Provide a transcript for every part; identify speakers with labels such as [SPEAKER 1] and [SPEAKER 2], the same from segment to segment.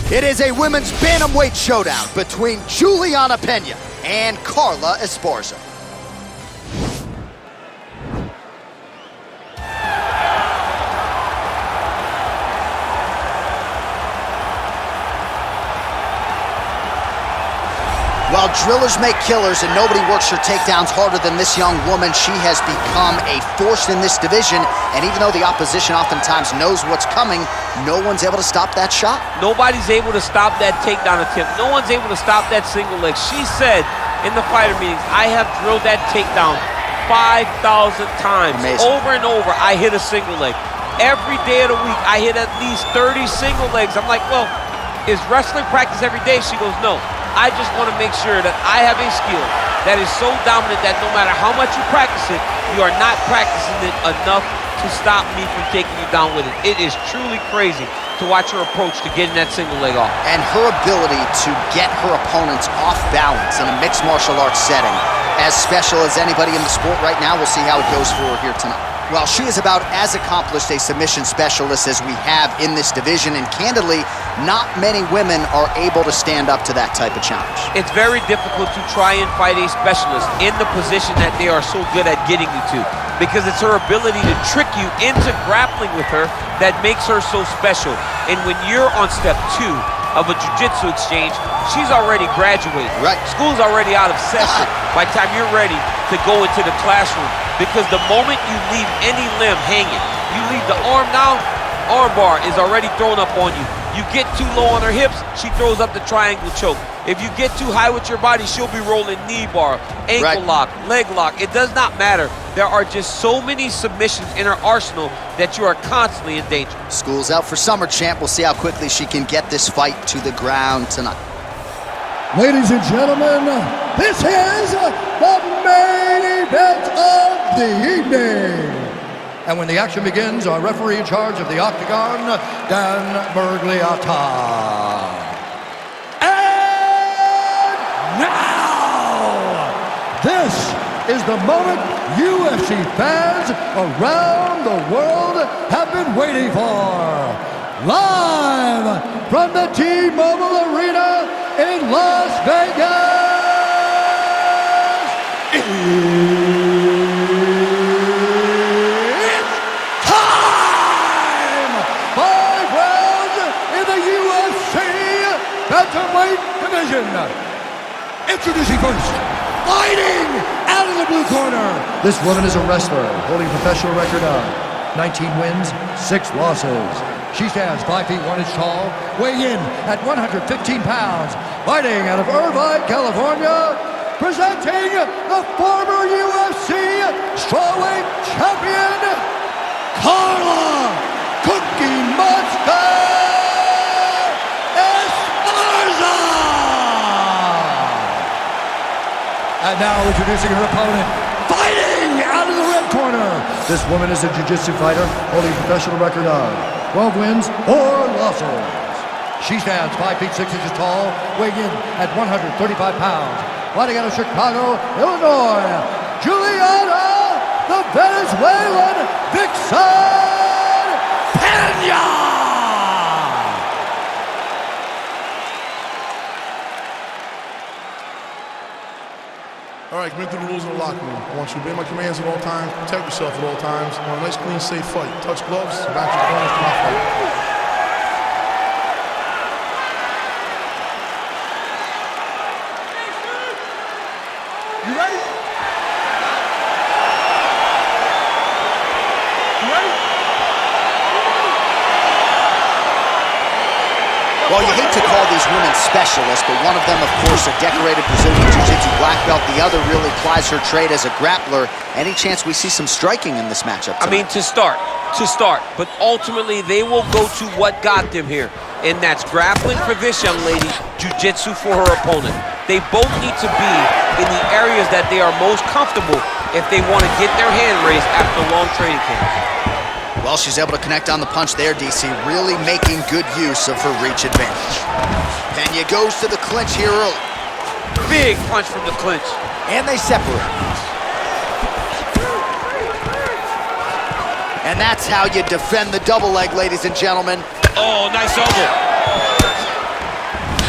[SPEAKER 1] It is a women's bantamweight showdown between Julianna Peña and Carla Esparza. While drillers make killers and nobody works her takedowns harder than this young woman, she has become a force in this division. And even though the opposition oftentimes knows what's coming, no one's able to stop that shot.
[SPEAKER 2] Nobody's able to stop that takedown attempt. No one's able to stop that single leg. She said in the fighter meetings, I have drilled that takedown 5,000 times.
[SPEAKER 1] Amazing.
[SPEAKER 2] Over and over, I hit a single leg. Every day of the week, I hit at least 30 single legs. I'm like, well, is wrestling practice every day? She goes, no. I just want to make sure that I have a skill that is so dominant that no matter how much you practice it, you are not practicing it enough to stop me from taking you down with it. It is truly crazy to watch her approach to getting that single leg off.
[SPEAKER 1] And her ability to get her opponents off balance in a mixed martial arts setting, as special as anybody in the sport right now. We'll see how it goes for her here tonight. Well, she is about as accomplished a submission specialist as we have in this division, and candidly, not many women are able to stand up to that type of challenge.
[SPEAKER 2] It's very difficult to try and fight a specialist in the position that they are so good at getting you to, because it's her ability to trick you into grappling with her that makes her so special. And when you're on step 2 of a jiu-jitsu exchange, she's already graduated.
[SPEAKER 1] Right.
[SPEAKER 2] School's already out of session by the time you're ready to go into the classroom. Because the moment you leave any limb hanging, you leave the arm now, arm bar is already thrown up on you. You get too low on her hips, she throws up the triangle choke. If you get too high with your body, she'll be rolling knee bar, ankle lock, leg lock. It does not matter. There are just so many submissions in her arsenal that you are constantly in danger.
[SPEAKER 1] School's out for summer, champ. We'll see how quickly she can get this fight to the ground tonight.
[SPEAKER 3] Ladies and gentlemen, this is the main event of the evening. And when the action begins, our referee in charge of the Octagon, Dan Mergliata. And now, this is the moment UFC fans around the world have been waiting for. Live from the T-Mobile Arena in Las Vegas. It's time! 5 rounds in the UFC bantamweight division. Introducing first, fighting out of the blue corner. This woman is a wrestler holding a professional record of 19 wins, 6 losses. She stands 5 feet 1 inch tall, weighing in at 115 pounds, fighting out of Irvine, California, presenting the former UFC strawweight champion, Carla Cookie Monster Esparza! And now introducing her opponent, fighting out of the red corner. This woman is a jiu-jitsu fighter holding a professional record of 12 wins, 4 losses. She stands 5 feet 6 inches tall, weighing in at 135 pounds. Fighting out of Chicago, Illinois, Julianna, the Venezuelan Vixen Peña!
[SPEAKER 4] All right, commit to the rules of the locker room. I want you to obey my commands at all times, protect yourself at all times. I want a nice, clean, safe fight. Touch gloves, back to the corners to my fight. You ready? You ready?
[SPEAKER 1] Well, you hate to call these women specialists, but one of them, of course, a decorated Brazilian Jiu-Jitsu black belt. The other really plies her trade as a grappler. Any chance we see some striking in this matchup tonight?
[SPEAKER 2] I mean, to start. But ultimately, they will go to what got them here. And that's grappling for this young lady, jiu-jitsu for her opponent. They both need to be in the areas that they are most comfortable if they want to get their hand raised after a long training camp.
[SPEAKER 1] Well, she's able to connect on the punch there, DC, really making good use of her reach advantage. Peña goes to the clinch here early.
[SPEAKER 2] Big punch from the clinch.
[SPEAKER 1] And they separate. And that's how you defend the double leg, ladies and gentlemen.
[SPEAKER 2] Oh, nice elbow.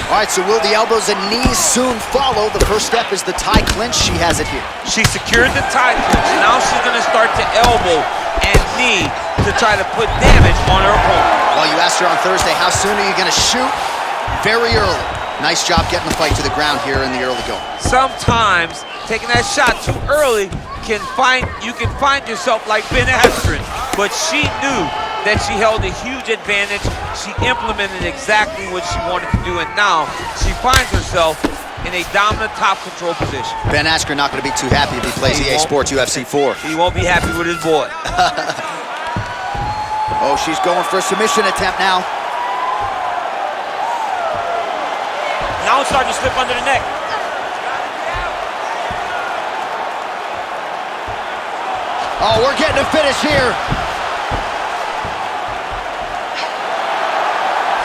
[SPEAKER 1] All right, so will the elbows and knees soon follow? The first step is the tie clinch. She has it here.
[SPEAKER 2] She secured the tie clinch. Now she's gonna start to elbow and knee to try to put damage on her opponent.
[SPEAKER 1] Well, you asked her on Thursday, how soon are you gonna shoot? Very early. Nice job getting the fight to the ground here in the early going.
[SPEAKER 2] Sometimes taking that shot too early you can find yourself like Ben Askren, but she knew that she held a huge advantage. She implemented exactly what she wanted to do, and now she finds herself in a dominant top control position.
[SPEAKER 1] Ben Askren not going to be too happy if he plays EA Sports UFC 4.
[SPEAKER 2] He won't be happy with his boy.
[SPEAKER 1] Oh, she's going for a submission attempt now.
[SPEAKER 2] Now it's starting to slip under the neck.
[SPEAKER 1] Oh, we're getting a finish here.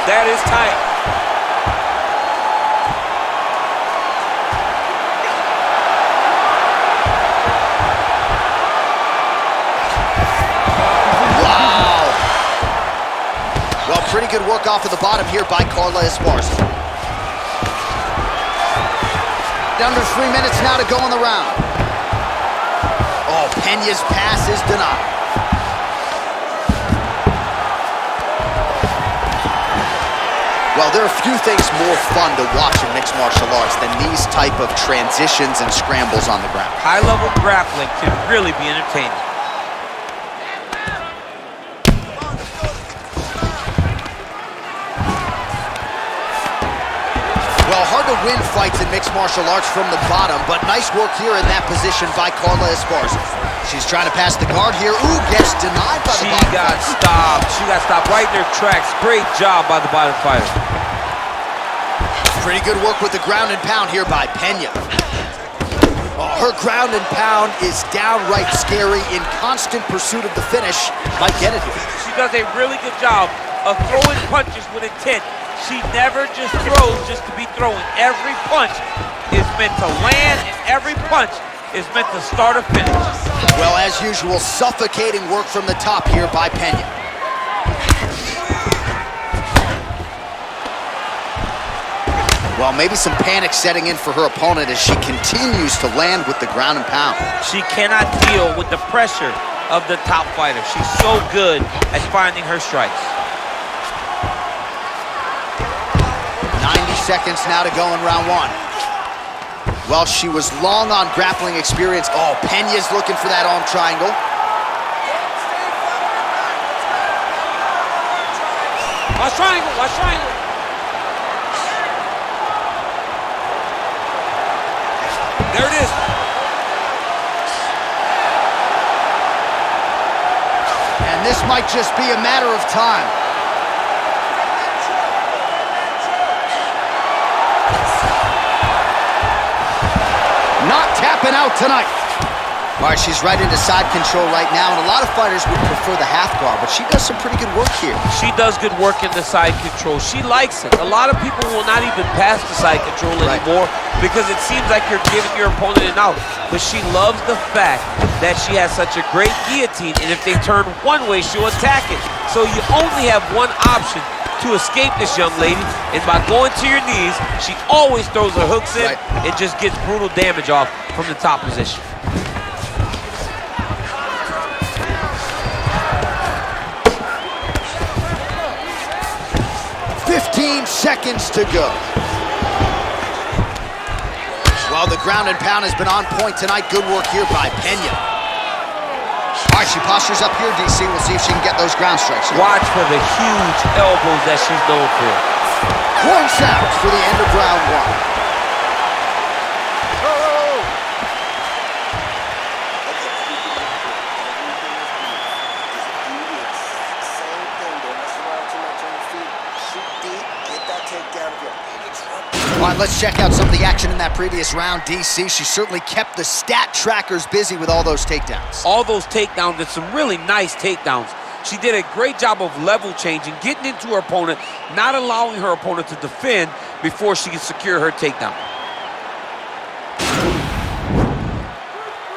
[SPEAKER 2] That is tight.
[SPEAKER 1] Wow. Well, pretty good work off of the bottom here by Carla Esparza. Under 3 minutes now to go in the round. Oh, Peña's pass is denied. Well, there are a few things more fun to watch in mixed martial arts than these type of transitions and scrambles on the ground.
[SPEAKER 2] High-level grappling can really be entertaining.
[SPEAKER 1] Well, hard to win fights in mixed martial arts from the bottom, but nice work here in that position by Carla Esparza. She's trying to pass the guard here. Ooh, gets denied by the bottom
[SPEAKER 2] She got
[SPEAKER 1] fighter.
[SPEAKER 2] stopped. She got stopped right in her tracks. Great job by the bottom fighter.
[SPEAKER 1] Pretty good work with the ground and pound here by Peña. Oh, her ground and pound is downright scary, in constant pursuit of the finish. Might get it here.
[SPEAKER 2] She does a really good job of throwing punches with intent. She never just throws just to be throwing. Every punch is meant to land, and every punch is meant to start a finish.
[SPEAKER 1] Well, as usual, suffocating work from the top here by Peña. Well, maybe some panic setting in for her opponent as she continues to land with the ground and pound.
[SPEAKER 2] She cannot deal with the pressure of the top fighter. She's so good at finding her strikes.
[SPEAKER 1] 90 seconds now to go in round one. Well, she was long on grappling experience. Oh, Peña's looking for that arm triangle.
[SPEAKER 2] Watch triangle, watch triangle. There it is.
[SPEAKER 1] And this might just be a matter of time. Not tapping out tonight. All right, she's right into side control right now, and a lot of fighters would prefer the half guard, but she does some pretty good work here.
[SPEAKER 2] She does good work in the side control. She likes it. A lot of people will not even pass the side control anymore because it seems like you're giving your opponent an out. But she loves the fact that she has such a great guillotine, and if they turn one way, she'll attack it. So you only have one option to escape this young lady, and by going to your knees, she always throws her hooks in and just gets brutal damage off from the top position.
[SPEAKER 1] 15 seconds to go. Well, the ground and pound has been on point tonight. Good work here by Peña. All right, she postures up here, DC. We'll see if she can get those ground strikes.
[SPEAKER 2] Watch for the huge elbows that she's known for.
[SPEAKER 1] One sound for the end of round one. All right, let's check out some of the action in that previous round. DC, she certainly kept the stat trackers busy with all those takedowns.
[SPEAKER 2] All those takedowns, and some really nice takedowns. She did a great job of level changing, getting into her opponent, not allowing her opponent to defend before she can secure her takedown.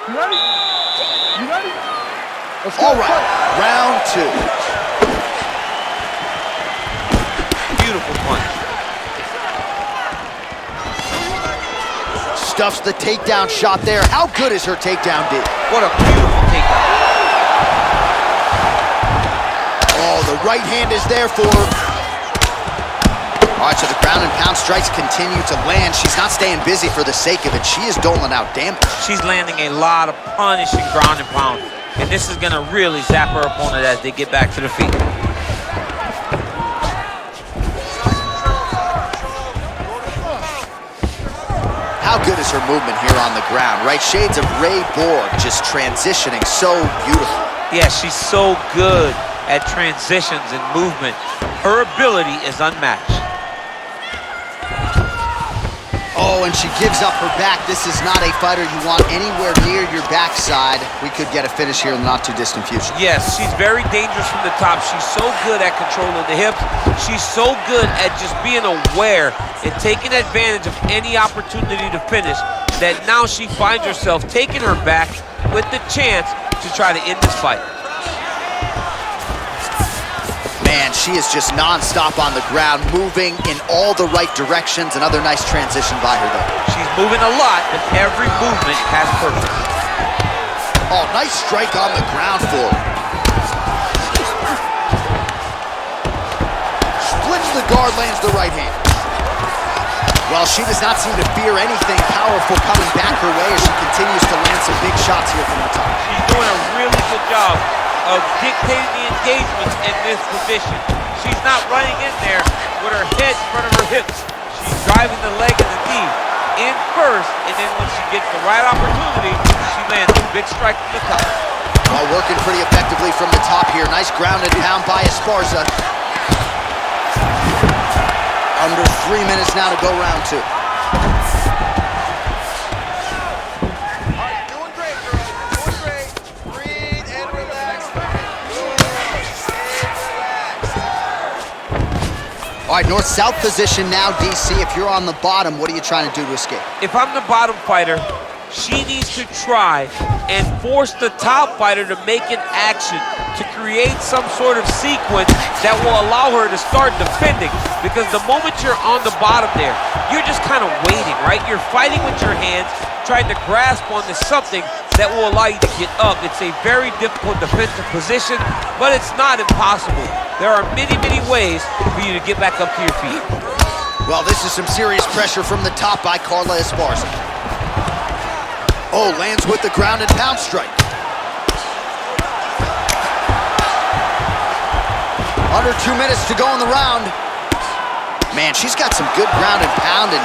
[SPEAKER 3] You ready? You ready? Let's go.
[SPEAKER 1] All right, round two.
[SPEAKER 2] Beautiful punch.
[SPEAKER 1] Stuffs the takedown shot there. How good is her takedown, D?
[SPEAKER 2] What a beautiful takedown.
[SPEAKER 1] Oh, the right hand is there for her. All right, so the ground and pound strikes continue to land. She's not staying busy for the sake of it. She is doling out damage.
[SPEAKER 2] She's landing a lot of punishing ground and pound. And this is gonna really zap her opponent as they get back to the feet.
[SPEAKER 1] How good is her movement here on the ground, right? Shades of Ray Borg, just transitioning so beautiful.
[SPEAKER 2] Yeah, she's so good at transitions and movement. Her ability is unmatched.
[SPEAKER 1] Oh, and she gives up her back. This is not a fighter you want anywhere near your backside. We could get a finish here in the not-too-distant future.
[SPEAKER 2] Yes, she's very dangerous from the top. She's so good at controlling the hips. She's so good at just being aware and taking advantage of any opportunity to finish that now she finds herself taking her back with the chance to try to end this fight.
[SPEAKER 1] Man, she is just non-stop on the ground, moving in all the right directions. Another nice transition by her, though.
[SPEAKER 2] She's moving a lot, but every movement has purpose.
[SPEAKER 1] Oh, nice strike on the ground for her. Splits the guard, lands the right hand. Well, she does not seem to fear anything powerful coming back her way as she continues to land some big shots here from the top.
[SPEAKER 2] She's doing a really good job of dictating the engagement in this position. She's not running in there with her head in front of her hips. She's driving the leg and the knee in first, and then when she gets the right opportunity, she lands a big strike from the top.
[SPEAKER 1] Well, working pretty effectively from the top here. Nice ground and pound by Esparza. Under 3 minutes now to go round two. All right, north-south position now, DC. If you're on the bottom, what are you trying to do to escape?
[SPEAKER 2] If I'm the bottom fighter, she needs to try and force the top fighter to make an action to create some sort of sequence that will allow her to start defending. Because the moment you're on the bottom there, you're just kind of waiting, right? You're fighting with your hands, trying to grasp onto something that will allow you to get up. It's a very difficult defensive position, but it's not impossible. There are many, many ways for you to get back up to your feet.
[SPEAKER 1] Well, this is some serious pressure from the top by Carla Esparza. Oh, lands with the ground and pound strike. Under 2 minutes to go in the round. Man, she's got some good ground and pound and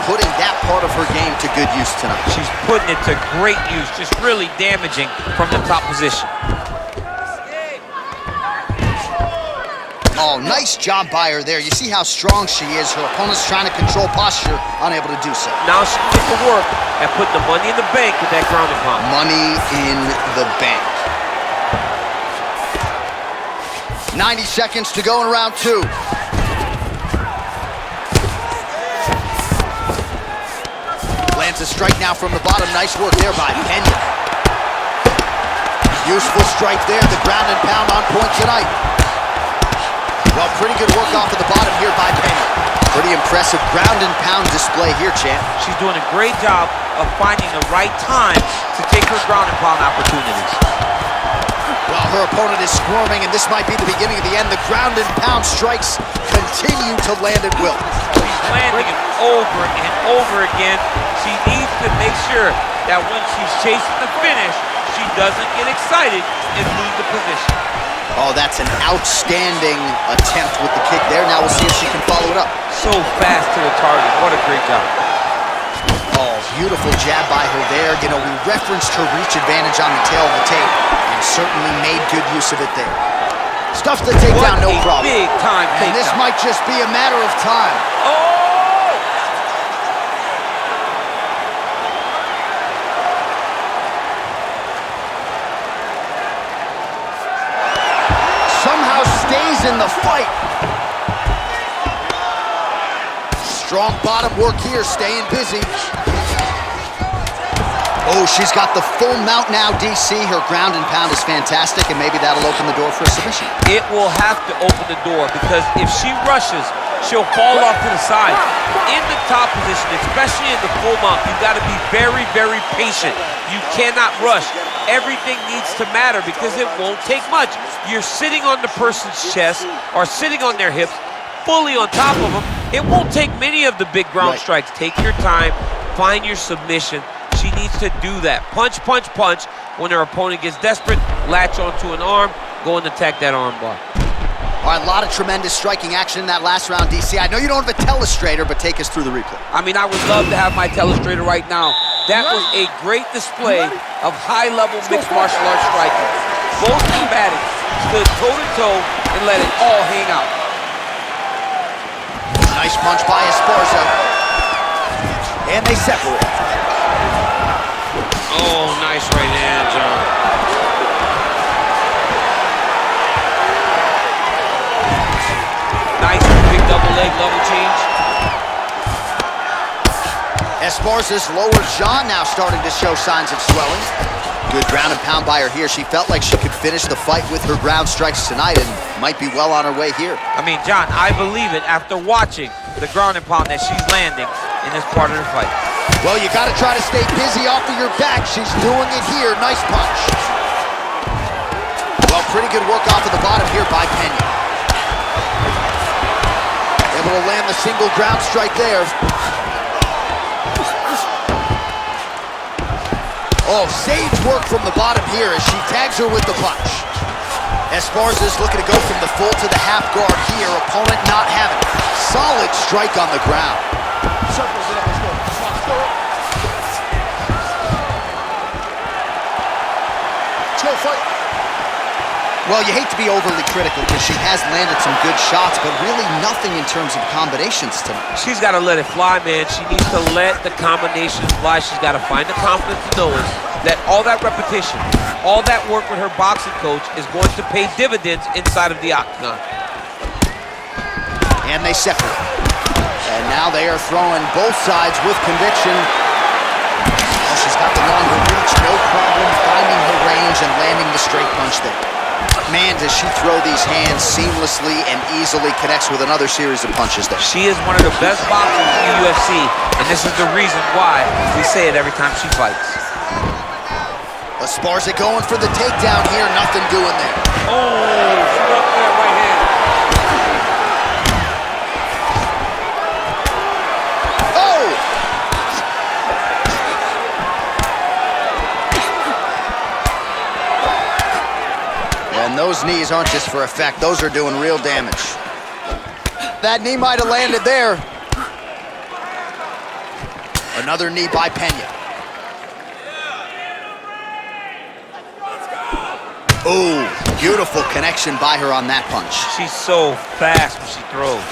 [SPEAKER 1] putting that part of her game to good use tonight.
[SPEAKER 2] She's putting it to great use, just really damaging from the top position.
[SPEAKER 1] Oh, nice job by her there. You see how strong she is. Her opponent's trying to control posture, unable to do so.
[SPEAKER 2] Now she can get to work and put the money in the bank with that ground and pound.
[SPEAKER 1] Money in the bank. 90 seconds to go in round two. Lands a strike now from the bottom. Nice work there by Peña. Useful strike there. The ground and pound on point tonight. Well, pretty good work off of the bottom here by Peña. Pretty impressive ground and pound display here, champ.
[SPEAKER 2] She's doing a great job of finding the right time to take her ground and pound opportunities.
[SPEAKER 1] Well, her opponent is squirming, and this might be the beginning of the end. The ground and pound strikes continue to land at will.
[SPEAKER 2] She's landing it over and over again. She needs to make sure that when she's chasing the finish, she doesn't get excited and lose the position.
[SPEAKER 1] Oh, that's an outstanding attempt with the kick there. Now we'll see if she can follow it up.
[SPEAKER 2] So fast to the target. What a great job.
[SPEAKER 1] Oh, beautiful jab by her there. You know, we referenced her reach advantage on the tail of the tape and certainly made good use of it there. Stuffs the takedown, no problem.
[SPEAKER 2] Big time takedown.
[SPEAKER 1] And this might just be a matter of time.
[SPEAKER 2] Oh!
[SPEAKER 1] Somehow stays in the fight. Strong bottom work here, staying busy. Oh, she's got the full mount now, DC. Her ground and pound is fantastic, and maybe that'll open the door for a submission.
[SPEAKER 2] It will have to open the door because if she rushes, she'll fall off to the side. In the top position, especially in the full mount, you got to be very, very patient. You cannot rush. Everything needs to matter because it won't take much. You're sitting on the person's chest or sitting on their hips, fully on top of them. It won't take many of the big ground strikes. Take your time, find your submission. She needs to do that. Punch, punch, punch. When her opponent gets desperate, latch onto an arm, go and attack that arm bar.
[SPEAKER 1] All right, a lot of tremendous striking action in that last round, DC. I know you don't have a telestrator, but take us through the replay.
[SPEAKER 2] I mean, I would love to have my telestrator right now. That was a great display of high-level mixed martial arts striking. Both combatants stood toe-to-toe and let it all hang out.
[SPEAKER 1] Nice punch by Esparza. And they separate.
[SPEAKER 2] Oh, nice right hand, John. Nice big double leg level change.
[SPEAKER 1] Esparza's lower jaw now starting to show signs of swelling. Good ground and pound by her here. She felt like she could finish the fight with her ground strikes tonight and might be well on her way here.
[SPEAKER 2] I mean, John, I believe it after watching the ground and pound that she's landing in this part of the fight.
[SPEAKER 1] Well, you got to try to stay busy off of your back. She's doing it here. Nice punch. Well, pretty good work off of the bottom here by Peña. Able to land the single ground strike there. Oh, sage work from the bottom here as she tags her with the punch. Esparza's looking to go from the full to the half guard here. Opponent not having it. Solid strike on the ground.
[SPEAKER 4] Circles it up, let's go. Let's go, fight.
[SPEAKER 1] Well, you hate to be overly critical because she has landed some good shots, but really nothing in terms of combinations tonight.
[SPEAKER 2] She's got to let it fly, man. She needs to let the combinations fly. She's got to find the confidence to know that all that repetition, all that work with her boxing coach is going to pay dividends inside of the octagon.
[SPEAKER 1] And they separate. And now they are throwing both sides with conviction. Oh, she's got the longer reach, no problem finding her range and landing the straight punch there. Man, does she throw these hands seamlessly and easily, connects with another series of punches there.
[SPEAKER 2] She is one of the best boxers in the UFC, and this is the reason why we say it every time she fights.
[SPEAKER 1] Esparza going for the takedown here, nothing doing there.
[SPEAKER 2] Oh, struck that right hand. And those knees aren't just for effect, those are doing real damage. That knee might have landed there. Another knee by Peña. Oh, beautiful connection by her on that punch. She's so fast when she throws.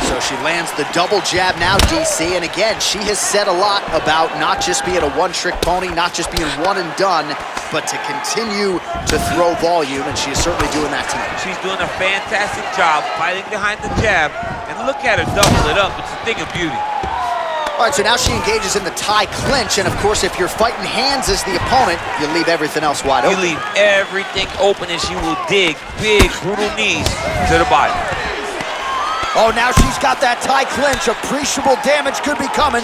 [SPEAKER 1] So she lands the double jab now, DC, and again, she has said a lot about not just being a one-trick pony, not just being one and done, but to continue to throw volume, and she is certainly doing that tonight.
[SPEAKER 2] She's doing a fantastic job fighting behind the jab, and look at her double it up. It's a thing of beauty.
[SPEAKER 1] All right, so now she engages in the tie clinch, and of course, if you're fighting hands as the opponent, you leave everything else wide open.
[SPEAKER 2] You leave everything open, and she will dig big, brutal knees to the body.
[SPEAKER 1] Oh, now she's got that tie clinch. Appreciable damage could be coming.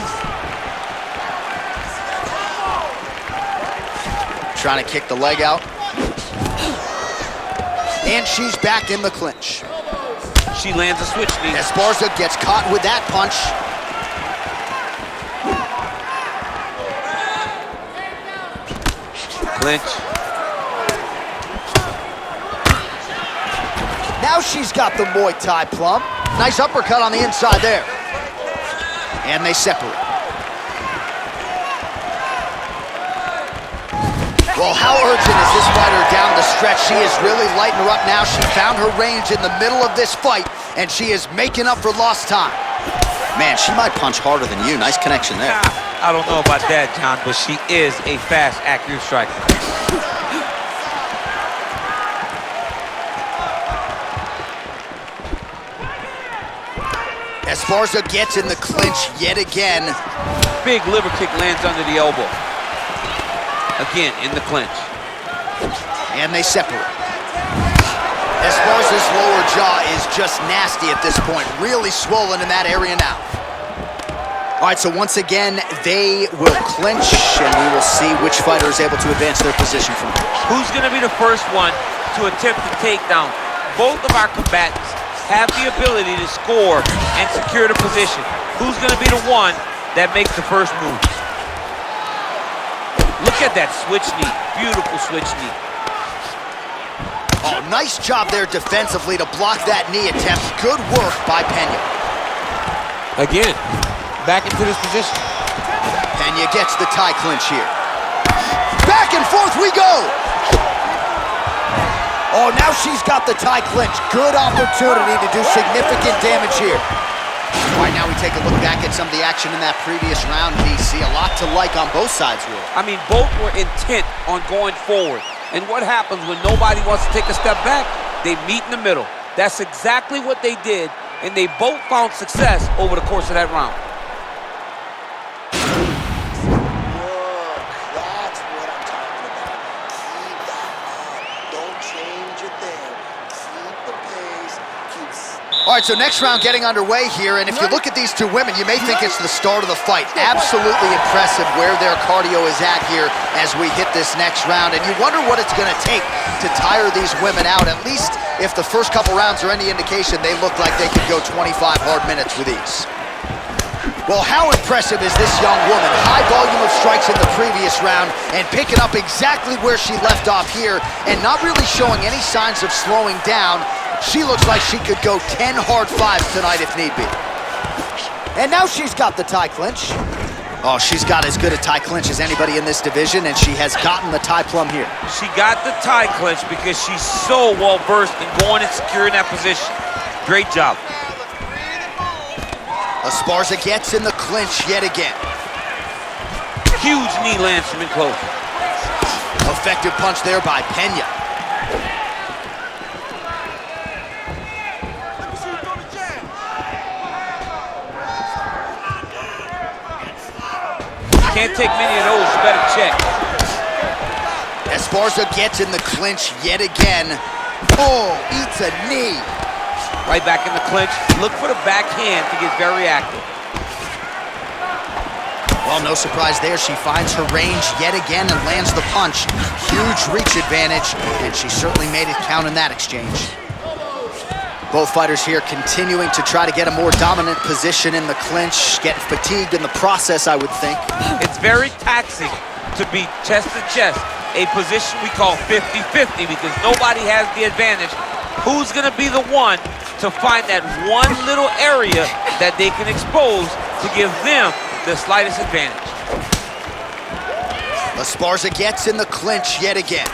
[SPEAKER 1] Trying to kick the leg out. And she's back in the clinch.
[SPEAKER 2] She lands a switch knee.
[SPEAKER 1] Esparza gets caught with that punch.
[SPEAKER 2] Clinch.
[SPEAKER 1] Now she's got the Muay Thai plum. Nice uppercut on the inside there. And they separate. Well, how urgent is this fighter down the stretch? She is really lighting her up now. She found her range in the middle of this fight, and she is making up for lost time. Man, she might punch harder than you. Nice connection there.
[SPEAKER 2] I don't know about that, John, but she is a fast, accurate striker.
[SPEAKER 1] Esparza gets in the clinch yet again.
[SPEAKER 2] Big liver kick lands under the elbow. Again, in the clinch.
[SPEAKER 1] And they separate. Esparza's lower jaw is just nasty at this point, really swollen in that area now. All right, so once again, they will clinch, and we will see which fighter is able to advance their position from here.
[SPEAKER 2] Who's gonna be the first one to attempt the takedown? Both of our combatants have the ability to score and secure the position. Who's gonna be the one that makes the first move? Look at that switch knee, beautiful switch knee.
[SPEAKER 1] Oh, nice job there defensively to block that knee attempt. Good work by Peña.
[SPEAKER 2] Again, back into this position.
[SPEAKER 1] Peña gets the tie clinch here. Back and forth we go! Oh, now she's got the tie clinch. Good opportunity to do significant damage here. All right, now we take a look back at some of the action in that previous round, DC. A lot to like on both sides, really.
[SPEAKER 2] I mean, both were intent on going forward. And what happens when nobody wants to take a step back? They meet in the middle. That's exactly what they did, and they both found success over the course of that round.
[SPEAKER 5] That's what I'm talking about. Keep that up. Don't change a thing. Keep the pace.
[SPEAKER 1] All right, so next round getting underway here, and if you look at these two women, you may think it's the start of the fight. Absolutely impressive where their cardio is at here as we hit this next round, and you wonder what it's going to take to tire these women out. At least if the first couple rounds are any indication, they look like they could go 25 hard minutes with ease. Well, how impressive is this young woman? High volume of strikes in the previous round and picking up exactly where she left off here and not really showing any signs of slowing down. She looks like she could go 10 hard fives tonight if need be. And now she's got the tie clinch. Oh, she's got as good a tie clinch as anybody in this division, and she has gotten the tie plum here.
[SPEAKER 2] She got the tie clinch because she's so well versed in going and securing that position. Great job.
[SPEAKER 1] Esparza gets in the clinch yet again.
[SPEAKER 2] Huge knee lands from in close.
[SPEAKER 1] Effective punch there by Peña.
[SPEAKER 2] Can't take many of those, you better check.
[SPEAKER 1] Esparza gets in the clinch yet again. Oh, eats a knee.
[SPEAKER 2] Right back in the clinch. Look for the backhand to get very active.
[SPEAKER 1] Well, no surprise there. She finds her range yet again and lands the punch. Huge reach advantage, and she certainly made it count in that exchange. Both fighters here continuing to try to get a more dominant position in the clinch, getting fatigued in the process, I would think.
[SPEAKER 2] It's very taxing to be chest to chest, a position we call 50-50 because nobody has the advantage. Who's gonna be the one to find that one little area that they can expose to give them the slightest advantage?
[SPEAKER 1] Esparza gets in the clinch yet again.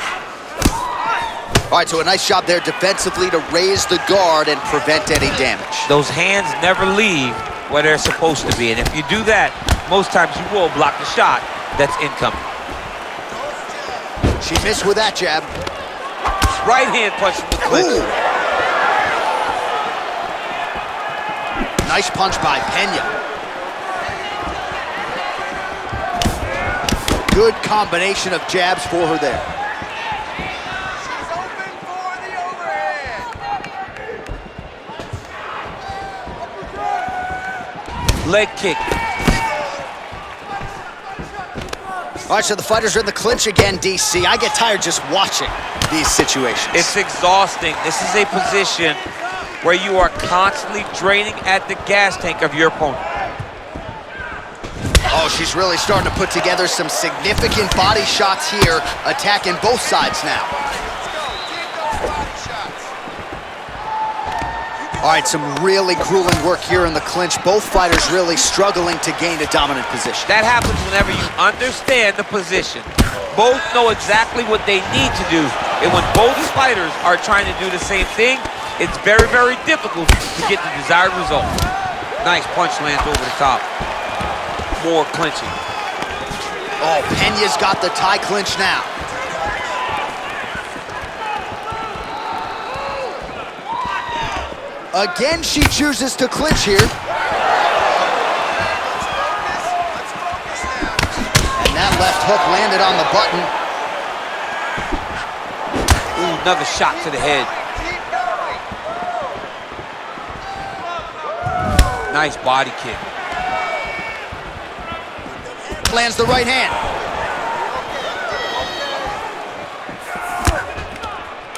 [SPEAKER 1] All right, so a nice job there defensively to raise the guard and prevent any damage.
[SPEAKER 2] Those hands never leave where they're supposed to be, and if you do that, most times you will block the shot that's incoming.
[SPEAKER 1] She missed with that jab.
[SPEAKER 2] Right hand punch from the clinch.
[SPEAKER 1] Nice punch by Peña. Good combination of jabs for her there.
[SPEAKER 2] Leg kick.
[SPEAKER 1] All right, so the fighters are in the clinch again, DC. I get tired just watching these situations.
[SPEAKER 2] It's exhausting. This is a position where you are constantly draining at the gas tank of your opponent.
[SPEAKER 1] Oh, she's really starting to put together some significant body shots here, attacking both sides now. All right, some really grueling work here in the clinch. Both fighters really struggling to gain a dominant position.
[SPEAKER 2] That happens whenever you understand the position. Both know exactly what they need to do. And when both fighters are trying to do the same thing, it's very, very difficult to get the desired result. Nice punch lands over the top. More clinching.
[SPEAKER 1] Oh, Peña's got the tie clinch now. Again, she chooses to clinch here. And that left hook landed on the button.
[SPEAKER 2] Ooh, another shot to the head. Nice body kick.
[SPEAKER 1] Lands the right hand.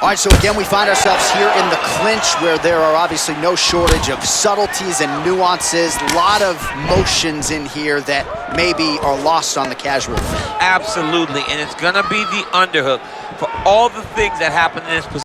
[SPEAKER 1] All right, so again, we find ourselves here in the clinch where there are obviously no shortage of subtleties and nuances. A lot of motions in here that maybe are lost on the casual fan.
[SPEAKER 2] Absolutely, and it's gonna be the underhook for all the things that happen in this position.